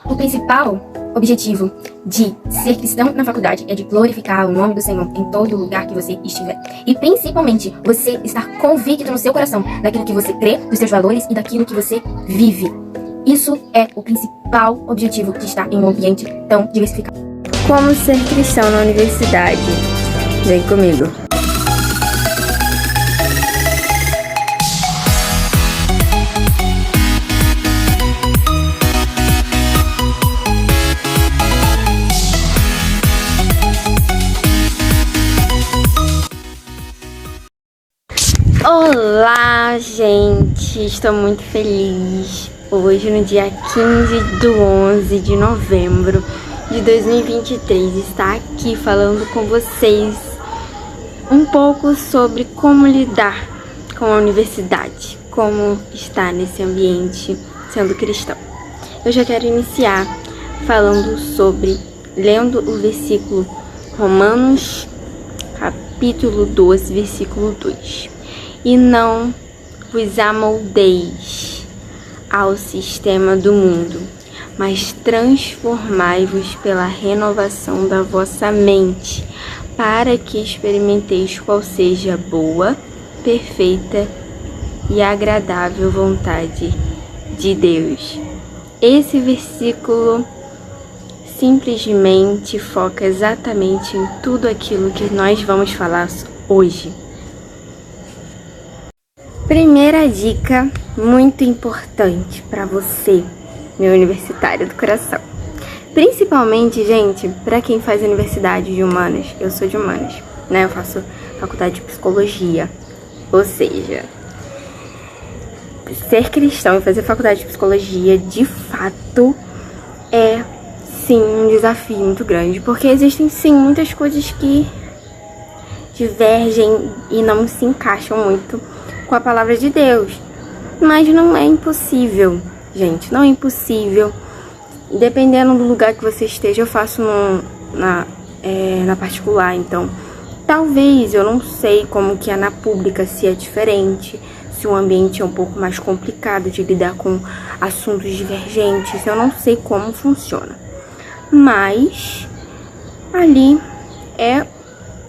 O principal objetivo de ser cristão na faculdade é de glorificar o nome do Senhor em todo lugar que você estiver. E principalmente, você estar convicto no seu coração daquilo que você crê, dos seus valores e daquilo que você vive. Isso é o principal objetivo de estar em um ambiente tão diversificado. Como ser cristão na universidade? Vem comigo. Olá, gente! Estou muito feliz. Hoje, no dia 15/11 de novembro de 2023, estar aqui falando com vocês um pouco sobre como lidar com a universidade, como estar nesse ambiente sendo cristão. Eu já quero iniciar falando sobre, lendo o versículo Romanos, capítulo 12, versículo 2. E não vos amoldeis ao sistema do mundo, mas transformai-vos pela renovação da vossa mente, para que experimenteis qual seja a boa, perfeita e agradável vontade de Deus. Esse versículo simplesmente foca exatamente em tudo aquilo que nós vamos falar hoje. Primeira dica muito importante para você, meu universitário do coração. Principalmente, gente, para quem faz universidade de humanas. Eu sou de humanas, né? Eu faço faculdade de psicologia. Ou seja, ser cristão e fazer faculdade de psicologia, de fato, é, sim, um desafio muito grande. Porque existem, sim, muitas coisas que divergem e não se encaixam muito com a palavra de Deus, mas não é impossível, gente, não é impossível. Dependendo do lugar que você esteja, eu faço na particular, então talvez, eu não sei como que é na pública, se é diferente, se o ambiente é um pouco mais complicado de lidar com assuntos divergentes, eu não sei como funciona, mas ali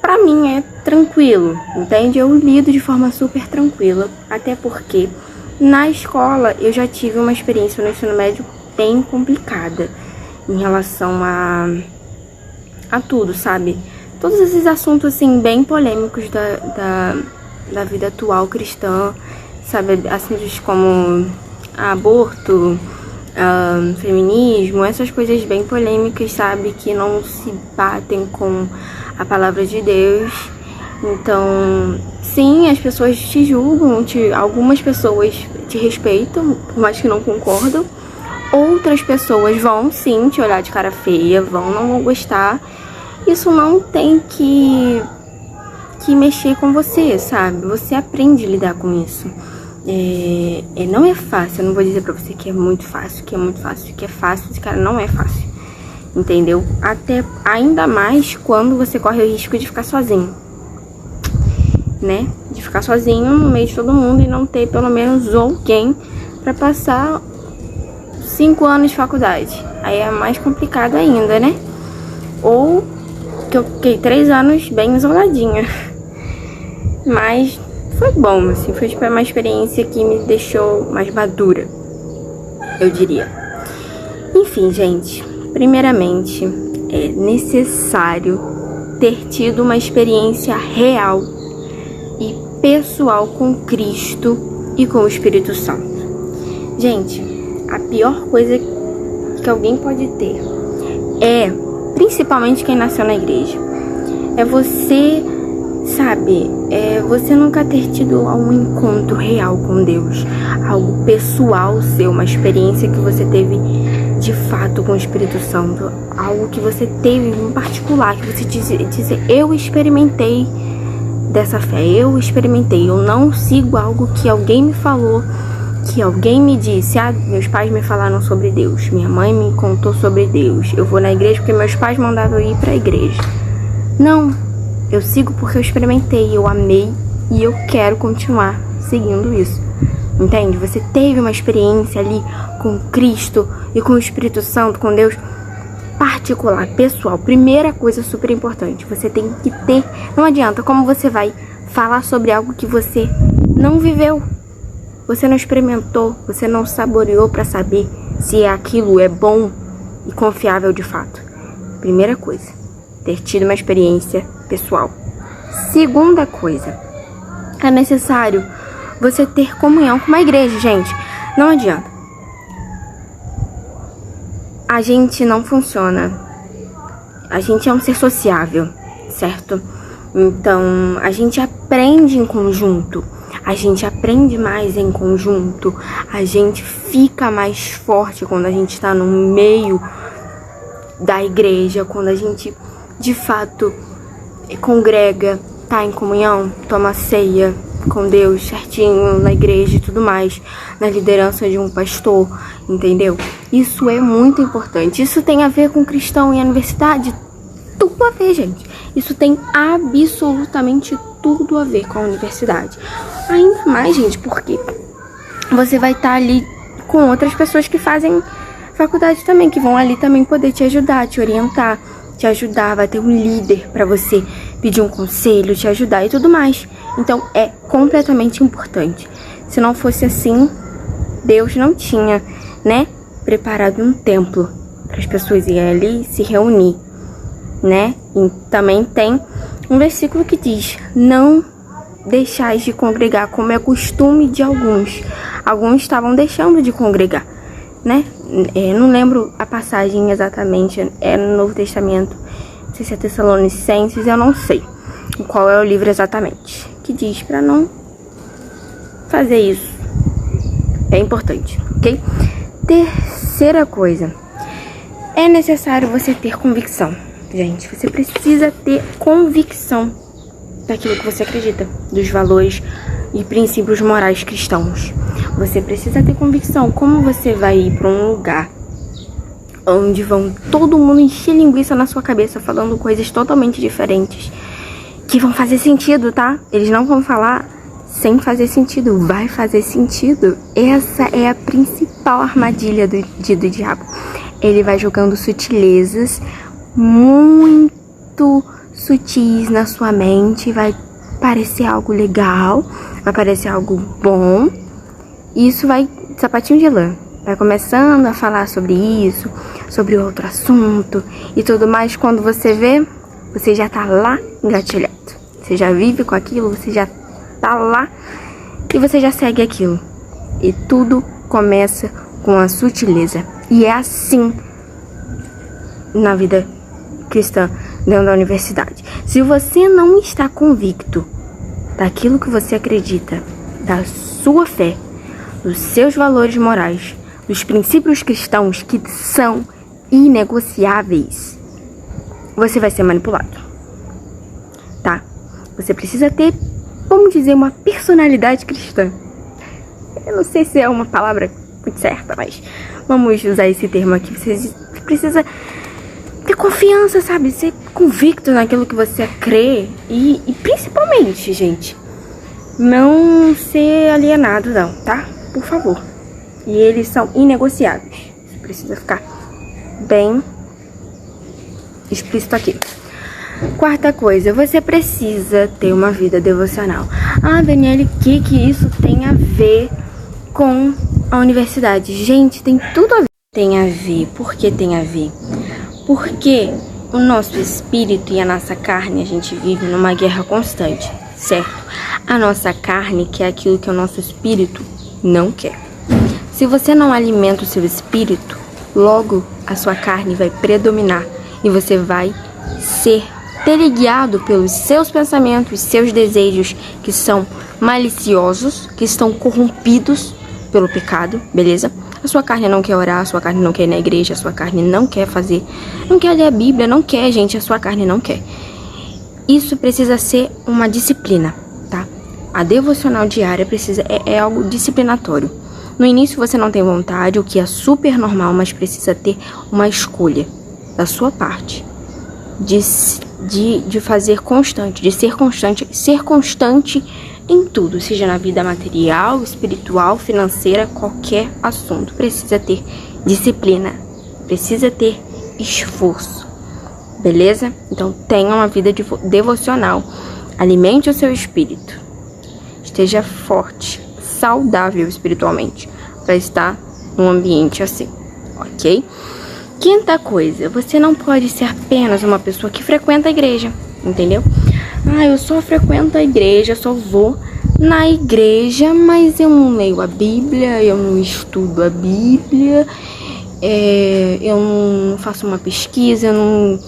pra mim é tranquilo, entende? Eu lido de forma super tranquila, até porque na escola eu já tive uma experiência no ensino médio bem complicada em relação a tudo, sabe? Todos esses assuntos, assim, bem polêmicos da vida atual cristã, sabe? Assuntos como aborto, feminismo, essas coisas bem polêmicas, sabe? Que não se batem com a palavra de Deus. Então, sim, as pessoas te julgam, algumas pessoas te respeitam, por mais que não concordam. Outras pessoas vão, sim, te olhar de cara feia, não vão gostar. Isso não tem que mexer com você, sabe? Você aprende a lidar com isso. Não é fácil, eu não vou dizer pra você que é muito fácil, que é fácil, cara, não é fácil. Entendeu? Ainda mais quando você corre o risco de ficar sozinho, né? De ficar sozinho no meio de todo mundo e não ter pelo menos alguém pra passar 5 anos de faculdade. Aí é mais complicado ainda, né? Ou que eu fiquei 3 anos bem isoladinha. Mas foi bom, assim, foi tipo uma experiência que me deixou mais madura, eu diria. Enfim, gente, primeiramente é necessário ter tido uma experiência real e pessoal com Cristo e com o Espírito Santo. Gente, a pior coisa que alguém pode ter principalmente quem nasceu na igreja, é você, sabe, você nunca ter tido um encontro real com Deus, algo pessoal seu, uma experiência que você teve de fato com o Espírito Santo, algo que você teve em particular, que você dizer, eu experimentei dessa fé, eu não sigo algo que alguém me falou, que alguém me disse, meus pais me falaram sobre Deus, minha mãe me contou sobre Deus, eu vou na igreja porque meus pais mandavam eu ir pra igreja. Não, eu sigo porque eu experimentei, eu amei e eu quero continuar seguindo isso. Entende? Você teve uma experiência ali com Cristo e com o Espírito Santo, com Deus, particular, pessoal. Primeira coisa super importante, você tem que ter. Não adianta, como você vai falar sobre algo que você não viveu, você não experimentou, você não saboreou para saber se aquilo é bom e confiável de fato. Primeira coisa, ter tido uma experiência pessoal. Segunda coisa, é necessário você ter comunhão com uma igreja, gente. Não adianta. A gente não funciona. A gente é um ser sociável, certo? Então, a gente aprende em conjunto. A gente aprende mais em conjunto. A gente fica mais forte quando a gente está no meio da igreja. Quando a gente, de fato, congrega, tá em comunhão, toma ceia com Deus certinho na igreja e tudo mais, na liderança de um pastor, entendeu? Isso é muito importante. Isso tem a ver com cristão e a universidade? Tudo a ver, gente. Isso tem absolutamente tudo a ver com a universidade. Ainda mais, gente, porque você vai estar ali com outras pessoas que fazem faculdade também, que vão ali também poder te ajudar, te orientar, te ajudar, vai ter um líder para você pedir um conselho, te ajudar e tudo mais. Então é completamente importante. Se não fosse assim, Deus não tinha, né, preparado um templo para as pessoas irem ali se reunir, né? E também tem um versículo que diz: não deixais de congregar, como é costume de alguns. Alguns estavam deixando de congregar, né? Não lembro a passagem exatamente, é no Novo Testamento, não sei se é Tessalonicenses, eu não sei qual é o livro exatamente, que diz para não fazer isso. É importante, ok? Terceira coisa, é necessário você ter convicção. Gente, você precisa ter convicção daquilo que você acredita, dos valores e princípios morais cristãos. Você precisa ter convicção. Como você vai ir para um lugar onde vão todo mundo encher linguiça na sua cabeça, falando coisas totalmente diferentes, que vão fazer sentido, tá? Eles não vão falar sem fazer sentido, vai fazer sentido. Essa é a principal armadilha do diabo. Ele vai jogando sutilezas muito sutis na sua mente, vai parecer algo legal, vai parecer algo bom, e isso vai, sapatinho de lã, vai começando a falar sobre isso, sobre outro assunto e tudo mais. Quando você vê, você já tá lá engatilhado, você já vive com aquilo, você já tá lá e você já segue aquilo, e tudo começa com a sutileza. E é assim na vida cristã dentro da universidade. Se você não está convicto daquilo que você acredita, da sua fé, dos seus valores morais, dos princípios cristãos que são inegociáveis, você vai ser manipulado, tá? Você precisa ter, vamos dizer, uma personalidade cristã. Eu não sei se é uma palavra muito certa, mas vamos usar esse termo aqui. Você precisa ter confiança, sabe? Ser convicto naquilo que você crê. E principalmente, gente, não ser alienado, não, tá? Por favor. E eles são inegociáveis. Você precisa ficar bem explícito aqui. Quarta coisa, você precisa ter uma vida devocional. Ah, Daniele, o que isso tem a ver com a universidade? Gente, tem tudo a ver. Tem a ver. Por que tem a ver? Porque o nosso espírito e a nossa carne, a gente vive numa guerra constante, certo? A nossa carne quer aquilo que o nosso espírito não quer. Se você não alimenta o seu espírito, logo a sua carne vai predominar e você vai ser teleguiado pelos seus pensamentos, seus desejos que são maliciosos, que estão corrompidos pelo pecado, beleza? A sua carne não quer orar, a sua carne não quer ir na igreja, a sua carne não quer fazer, não quer ler a Bíblia, não quer, gente, a sua carne não quer. Isso precisa ser uma disciplina, tá? A devocional diária é algo disciplinatório. No início você não tem vontade, o que é super normal, mas precisa ter uma escolha da sua parte de fazer constante, de ser constante em tudo, seja na vida material, espiritual, financeira, qualquer assunto. Precisa ter disciplina, precisa ter esforço, beleza? Então tenha uma vida devocional, alimente o seu espírito, esteja forte, saudável espiritualmente, para estar num ambiente assim, ok? Quinta coisa, você não pode ser apenas uma pessoa que frequenta a igreja, entendeu? Eu só frequento a igreja, só vou na igreja, mas eu não leio a Bíblia, eu não estudo a Bíblia, eu não faço uma pesquisa, eu não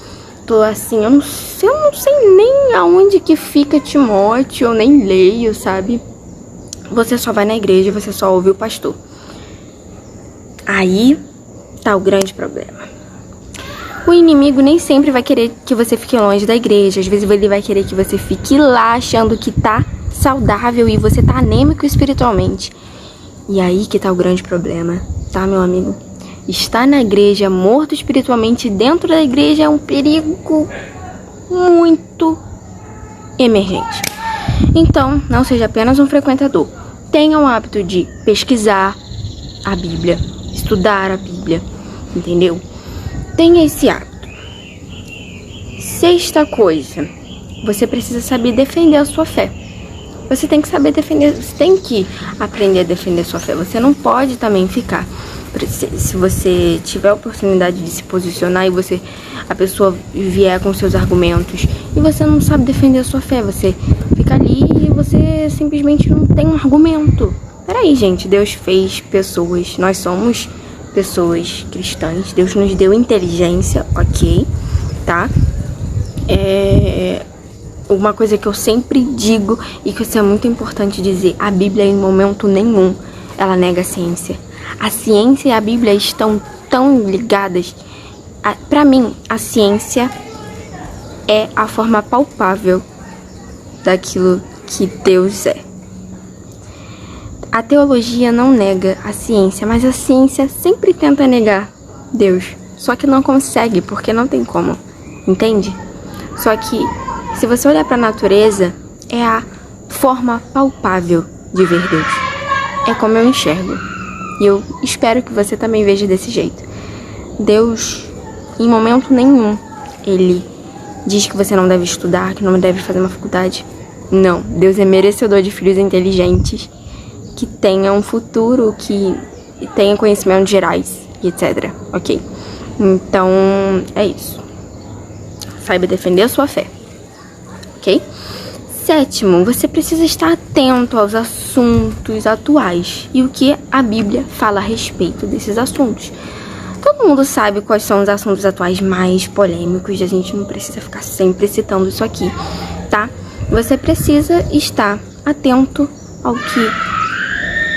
tô assim, eu não sei nem aonde que fica Timóteo, eu nem leio, sabe? Você só vai na igreja, você só ouve o pastor. Aí tá o grande problema. O inimigo nem sempre vai querer que você fique longe da igreja. Às vezes ele vai querer que você fique lá achando que tá saudável e você tá anêmico espiritualmente. E aí que tá o grande problema, tá, meu amigo? Estar na igreja, morto espiritualmente dentro da igreja é um perigo muito emergente. Então, não seja apenas um frequentador. Tenha o hábito de pesquisar a Bíblia, estudar a Bíblia, entendeu? Tenha esse hábito. Sexta coisa, você precisa saber defender a sua fé. Você tem que saber defender, você tem que aprender a defender a sua fé. Você não pode também ficar, se você tiver a oportunidade de se posicionar e a pessoa vier com seus argumentos e você não sabe defender a sua fé, você fica ali e você simplesmente não tem um argumento. Peraí, gente, Deus fez pessoas, nós somos pessoas cristãs, Deus nos deu inteligência, ok, tá? Uma coisa que eu sempre digo e que isso é muito importante dizer, a Bíblia em momento nenhum ela nega a ciência. A ciência e a Bíblia estão tão ligadas. Pra mim, a ciência é a forma palpável daquilo que Deus é. A teologia não nega a ciência, mas a ciência sempre tenta negar Deus. Só que não consegue, porque não tem como, entende? Só que, se você olhar para a natureza, é a forma palpável de ver Deus. É como eu enxergo. E eu espero que você também veja desse jeito. Deus, em momento nenhum, Ele diz que você não deve estudar, que não deve fazer uma faculdade. Não, Deus é merecedor de filhos inteligentes, que tenham um futuro, que tenham conhecimentos gerais, e etc. Ok? Então, é isso. Saiba defender a sua fé. Ok? Sétimo, você precisa estar atento aos assuntos atuais e o que a Bíblia fala a respeito desses assuntos. Todo mundo sabe quais são os assuntos atuais mais polêmicos, a gente não precisa ficar sempre citando isso aqui, tá? Você precisa estar atento ao que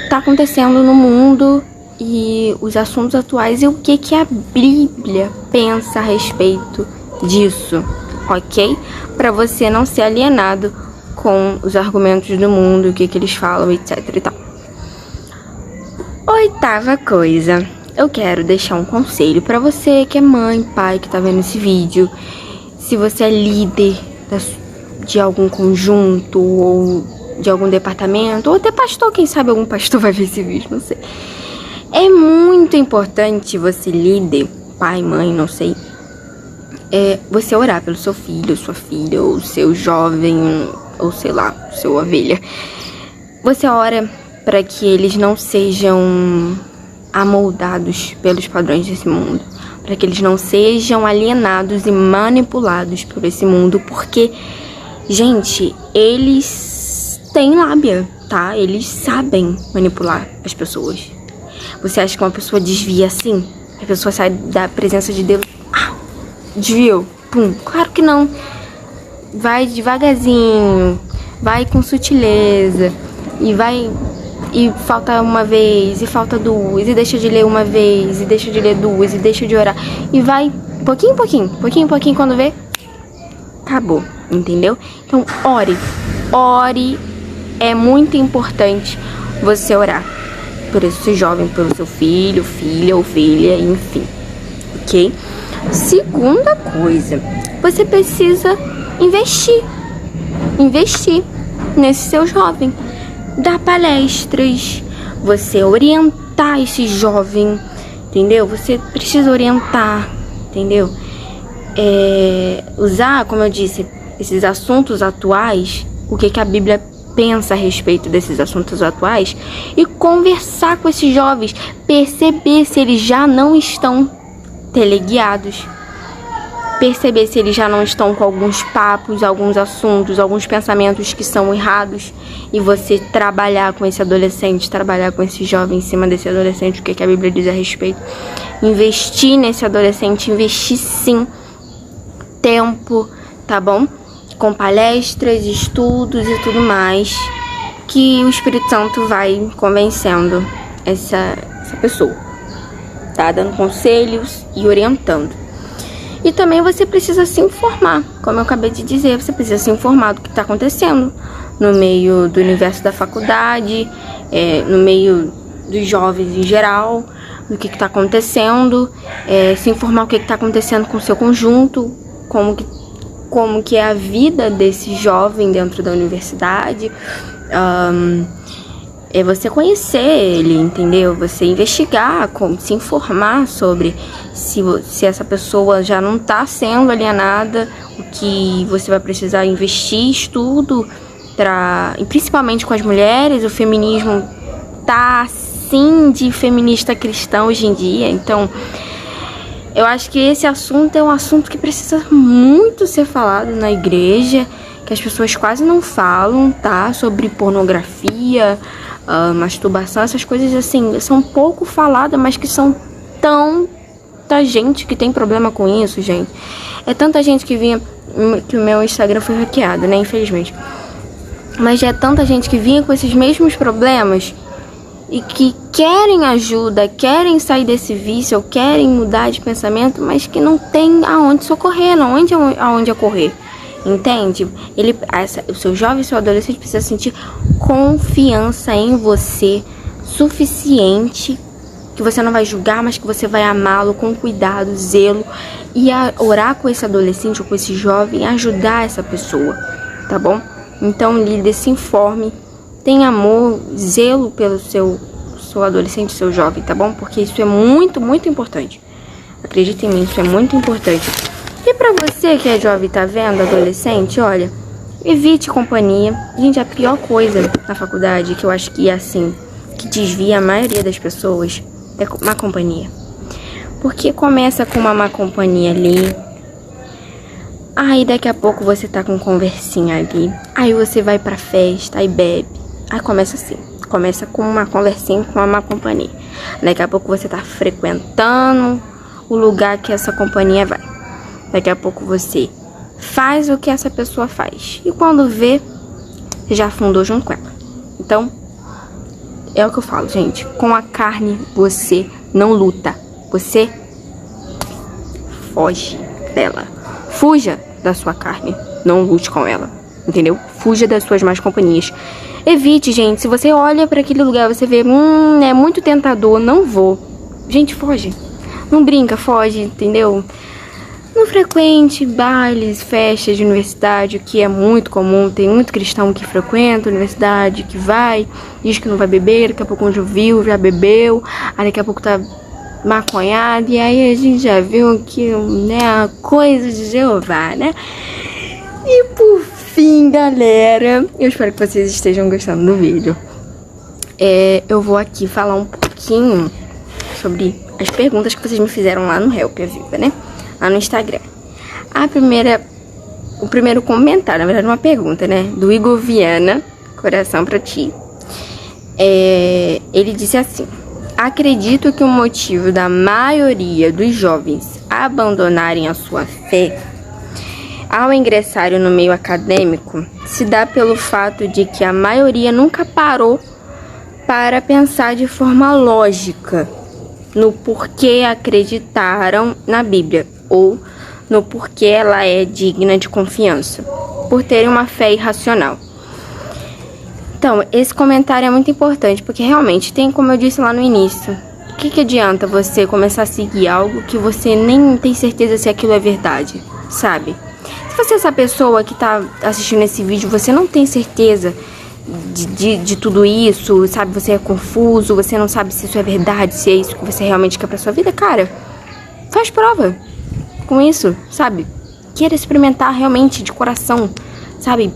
está acontecendo no mundo e os assuntos atuais e o que a Bíblia pensa a respeito disso, ok? Para você não ser alienado com os argumentos do mundo, o que eles falam, etc e tal. Oitava coisa, eu quero deixar um conselho para você que é mãe, pai, que tá vendo esse vídeo. Se você é líder de algum conjunto ou de algum departamento, ou até pastor, quem sabe algum pastor vai ver esse vídeo, não sei. É muito importante você, líder, pai, mãe, não sei, você orar pelo seu filho, sua filha, ou seu jovem, ou sei lá, sua ovelha. Você ora para que eles não sejam amoldados pelos padrões desse mundo, para que eles não sejam alienados e manipulados por esse mundo, porque, gente, eles têm lábia, tá? Eles sabem manipular as pessoas. Você acha que uma pessoa desvia assim? A pessoa sai da presença de Deus, desviou, pum. Claro que não. Vai devagarzinho, vai com sutileza, e falta uma vez, e falta duas, e deixa de ler uma vez, e deixa de ler duas, e deixa de orar, e vai pouquinho, quando vê, acabou, entendeu? Então, ore, é muito importante você orar por esse jovem, pelo seu filho, filha, ovelha, enfim, ok? Segunda coisa, você precisa investir. nesse seu jovem. Dar palestras, você orientar esse jovem, entendeu? Você precisa orientar, entendeu? Usar, como eu disse, esses assuntos atuais, o que a Bíblia pensa a respeito desses assuntos atuais, e conversar com esses jovens, perceber se eles já não estão teleguiados, perceber se eles já não estão com alguns papos, alguns assuntos, alguns pensamentos que são errados, e você trabalhar com esse adolescente, trabalhar com esse jovem em cima desse adolescente, o que a Bíblia diz a respeito, investir nesse adolescente, investir sim tempo, tá bom? Com palestras, estudos e tudo mais, que o Espírito Santo vai convencendo essa pessoa, tá? Dando conselhos e orientando. E também você precisa se informar, como eu acabei de dizer, você precisa se informar do que está acontecendo no meio do universo da faculdade, no meio dos jovens em geral, do que está acontecendo, se informar o que está acontecendo com o seu conjunto, como que é a vida desse jovem dentro da universidade, é você conhecer ele, entendeu? Você investigar, se informar sobre se essa pessoa já não está sendo alienada, o que você vai precisar investir estudo, e principalmente com as mulheres. O feminismo tá assim de feminista cristã hoje em dia, então eu acho que esse assunto é um assunto que precisa muito ser falado na igreja, que as pessoas quase não falam, tá? Sobre pornografia, masturbação, essas coisas assim, são pouco faladas, mas que são tanta gente que tem problema com isso, gente. É tanta gente que o meu Instagram foi hackeado, né? Infelizmente. Mas é tanta gente que vinha com esses mesmos problemas e que querem ajuda, querem sair desse vício, ou querem mudar de pensamento, mas que não tem aonde socorrer, aonde correr. Entende? O seu jovem, seu adolescente precisa sentir confiança em você suficiente, que você não vai julgar, mas que você vai amá-lo com cuidado, zelo, e orar com esse adolescente ou com esse jovem, ajudar essa pessoa, tá bom? Então, líder, se informe, tenha amor, zelo pelo seu adolescente, seu jovem, tá bom? Porque isso é muito, muito importante. Acredita em mim, isso é muito importante. E pra você que é jovem, tá vendo, adolescente, olha, evite companhia. Gente, a pior coisa na faculdade, que eu acho que é assim, que desvia a maioria das pessoas, é má companhia. Porque começa com uma má companhia ali, aí daqui a pouco você tá com conversinha ali, aí você vai pra festa, aí bebe, aí começa assim, começa com uma conversinha com uma má companhia. Daqui a pouco você tá frequentando o lugar que essa companhia vai. Daqui a pouco você faz o que essa pessoa faz. E quando vê, já afundou junto com ela. Então, é o que eu falo, gente. Com a carne, você não luta. Você foge dela. Fuja da sua carne. Não lute com ela. Entendeu? Fuja das suas más companhias. Evite, gente. Se você olha para aquele lugar, você vê, é muito tentador, não vou. Gente, foge. Não brinca, foge, entendeu? Não frequente bailes, festas de universidade, o que é muito comum. Tem muito cristão que frequenta a universidade, que vai, diz que não vai beber, daqui a pouco onde viu, já bebeu, aí daqui a pouco tá maconhado, e aí a gente já viu que, né, a coisa de Jeová, né? E por fim, galera, eu espero que vocês estejam gostando do vídeo. Eu vou aqui falar um pouquinho sobre as perguntas que vocês me fizeram lá no Help a Vida, né? Lá no Instagram. O primeiro comentário, na verdade uma pergunta, né? Do Igor Viana, coração pra ti. Ele disse assim: acredito que o motivo da maioria dos jovens abandonarem a sua fé ao ingressarem no meio acadêmico se dá pelo fato de que a maioria nunca parou para pensar de forma lógica no porquê acreditaram na Bíblia, ou no porquê ela é digna de confiança, por terem uma fé irracional. Então, esse comentário é muito importante, porque realmente tem, como eu disse lá no início, o que adianta você começar a seguir algo que você nem tem certeza se aquilo é verdade, sabe? Se você é essa pessoa que tá assistindo esse vídeo, você não tem certeza de tudo isso, sabe? Você é confuso, você não sabe se isso é verdade, se é isso que você realmente quer pra sua vida, cara, faz prova com isso, sabe? Queira experimentar realmente de coração, sabe?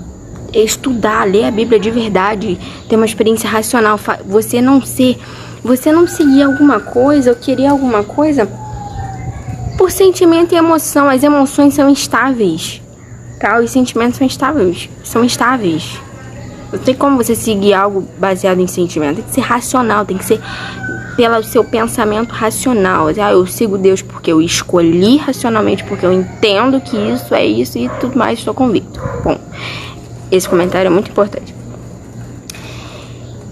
Estudar, ler a Bíblia de verdade, ter uma experiência racional, você não seguir alguma coisa ou querer alguma coisa por sentimento e emoção. As emoções são instáveis, tá? Os sentimentos são instáveis. Não tem como você seguir algo baseado em sentimento. Tem que ser racional, tem que ser pelo seu pensamento racional. Eu sigo Deus porque eu escolhi racionalmente, porque eu entendo que isso é isso e tudo mais, estou convicto. Bom, esse comentário é muito importante.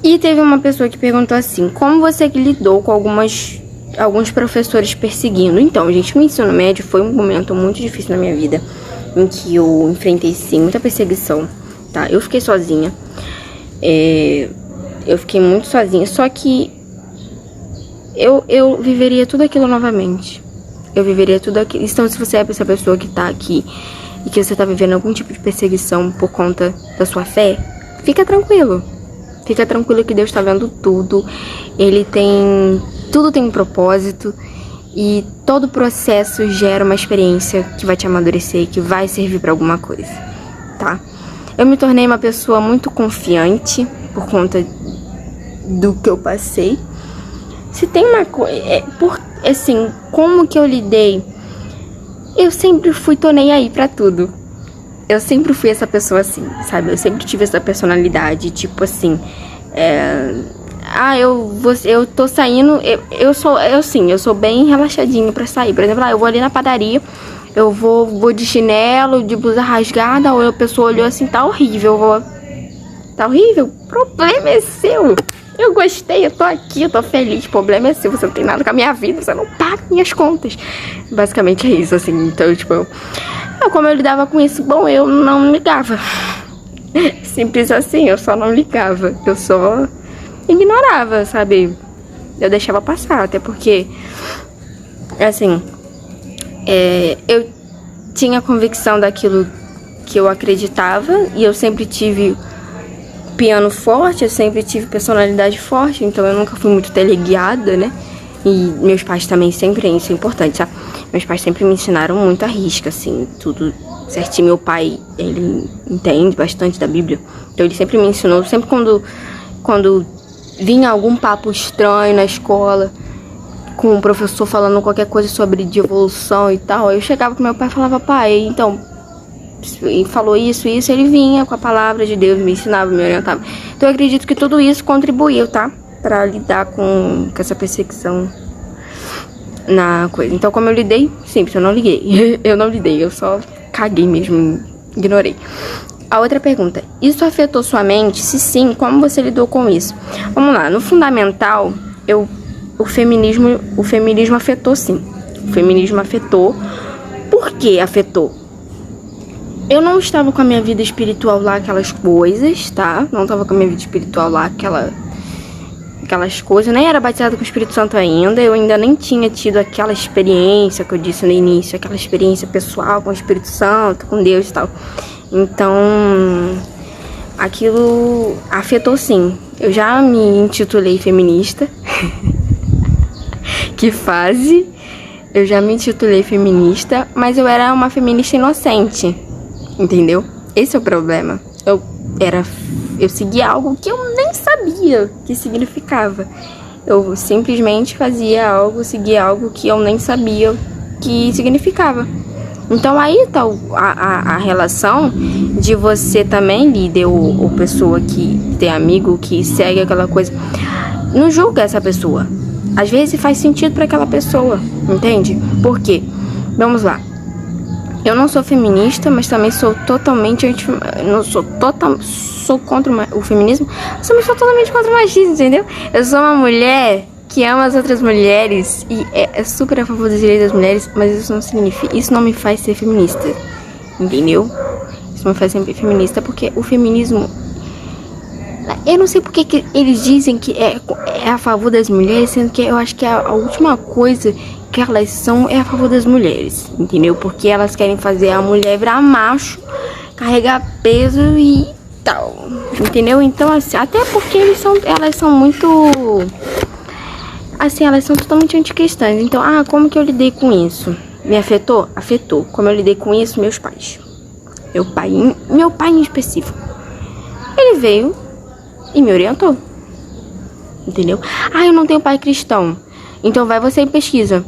E teve uma pessoa que perguntou assim: como você lidou com alguns professores perseguindo? Então, gente, o ensino médio foi um momento muito difícil na minha vida, em que eu enfrentei, sim, muita perseguição, tá? Eu fiquei sozinha. Eu fiquei muito sozinha, só que eu viveria tudo aquilo novamente. Eu viveria tudo aquilo. Então, se você é essa pessoa que tá aqui e que você tá vivendo algum tipo de perseguição por conta da sua fé, fica tranquilo. Fica tranquilo que Deus tá vendo tudo. Tudo tem um propósito. E todo processo gera uma experiência que vai te amadurecer, que vai servir pra alguma coisa, tá? Eu me tornei uma pessoa muito confiante por conta do que eu passei. Se tem uma coisa... assim, como que eu lidei? Eu sempre tô nem aí pra tudo. Eu sempre fui essa pessoa assim, sabe? Eu sempre tive essa personalidade, tipo assim... eu tô saindo... Eu sou bem relaxadinho pra sair. Por exemplo, eu vou ali na padaria... Eu vou de chinelo, de blusa rasgada, ou a pessoa olhou assim, tá horrível, tá horrível, o problema é seu. Eu gostei, eu tô aqui, eu tô feliz, o problema é seu, você não tem nada com a minha vida, você não paga minhas contas. Basicamente é isso, assim, então, tipo, como eu lidava com isso? Bom, eu não ligava. Simples assim, eu só não ligava, eu só ignorava, sabe? Eu deixava passar, até porque, assim... eu tinha convicção daquilo que eu acreditava e eu sempre tive piano forte, eu sempre tive personalidade forte, então eu nunca fui muito teleguiada, né? E meus pais também sempre, isso é importante, sabe? Meus pais sempre me ensinaram muito a risca, assim, tudo certinho. Meu pai, ele entende bastante da Bíblia, então ele sempre me ensinou, sempre quando vinha algum papo estranho na escola, com o professor falando qualquer coisa sobre de evolução e tal, eu chegava pro meu pai e falava: pai, então, falou isso, ele vinha com a palavra de Deus, me ensinava, me orientava. Então eu acredito que tudo isso contribuiu, tá? Pra lidar com essa perseguição na coisa. Então, como eu lidei? Simples, eu não liguei. Eu não lidei, eu só caguei mesmo, ignorei. A outra pergunta: isso afetou sua mente? Se sim, como você lidou com isso? Vamos lá, no fundamental, o feminismo afetou, sim. O feminismo afetou. Por que afetou? Eu não estava com a minha vida espiritual lá, aquelas coisas, tá? Não estava com a minha vida espiritual lá, aquelas coisas. Eu nem era batizada com o Espírito Santo ainda. Eu ainda nem tinha tido aquela experiência que eu disse no início, aquela experiência pessoal com o Espírito Santo, com Deus e tal. Então, aquilo afetou, sim. Eu já me intitulei feminista. Que fase? Eu já me intitulei feminista, mas eu era uma feminista inocente, entendeu? Esse é o problema. Eu seguia algo que eu nem sabia que significava. Eu simplesmente seguia algo que eu nem sabia que significava. Então aí tá a relação de você também, líder ou pessoa que tem amigo que segue aquela coisa. Não julga essa pessoa. Às vezes faz sentido para aquela pessoa, entende? Por quê? Vamos lá. Eu não sou feminista, mas também sou totalmente sou contra o feminismo, mas também sou totalmente contra o machismo, entendeu? Eu sou uma mulher que ama as outras mulheres e é super a favor dos direitos das mulheres, mas isso não me faz ser feminista, entendeu? Isso não me faz ser feminista porque o feminismo... Eu não sei porque que eles dizem que é a favor das mulheres, sendo que eu acho que a última coisa que elas são é a favor das mulheres, entendeu? Porque elas querem fazer a mulher virar macho, carregar peso e tal. Entendeu? Então, assim, até porque elas são muito... Assim, elas são totalmente anticristãs. Então, como que eu lidei com isso? Me afetou? Afetou. Como eu lidei com isso? Meus pais. Meu pai em específico. Ele veio e me orientou. Entendeu? Eu não tenho pai cristão. Então vai você e pesquisa.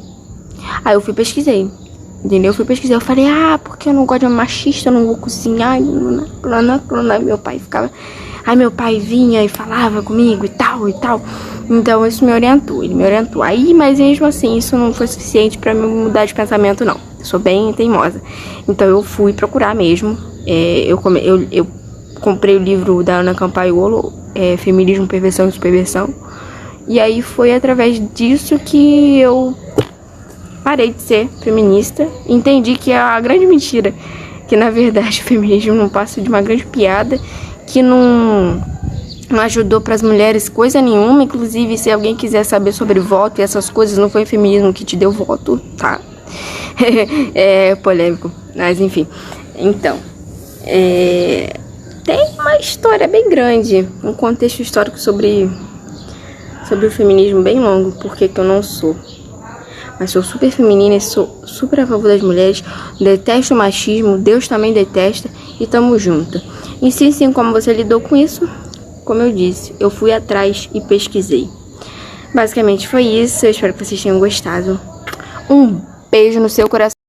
Aí eu pesquisei. Entendeu? Eu falei, porque eu não gosto de uma machista, eu não vou cozinhar. Meu pai ficava... Aí meu pai vinha e falava comigo e tal. Então isso me orientou, ele me orientou. Mas mesmo assim, isso não foi suficiente pra me mudar de pensamento, não. Eu sou bem teimosa. Então eu fui procurar mesmo. Eu comprei o livro da Ana Campaiolo, Feminismo, Perversão e Superversão. E aí foi através disso que eu parei de ser feminista. Entendi que é a grande mentira, que na verdade o feminismo não passa de uma grande piada, que não ajudou para as mulheres coisa nenhuma. Inclusive, se alguém quiser saber sobre voto e essas coisas, não foi o feminismo que te deu voto, tá? É polêmico, mas enfim. Então, tem uma história bem grande, um contexto histórico sobre o feminismo bem longo, porque que eu não sou. Mas sou super feminina e sou super a favor das mulheres, detesto o machismo, Deus também detesta e tamo junto. E sim, como você lidou com isso? Como eu disse, eu fui atrás e pesquisei. Basicamente foi isso, eu espero que vocês tenham gostado. Um beijo no seu coração.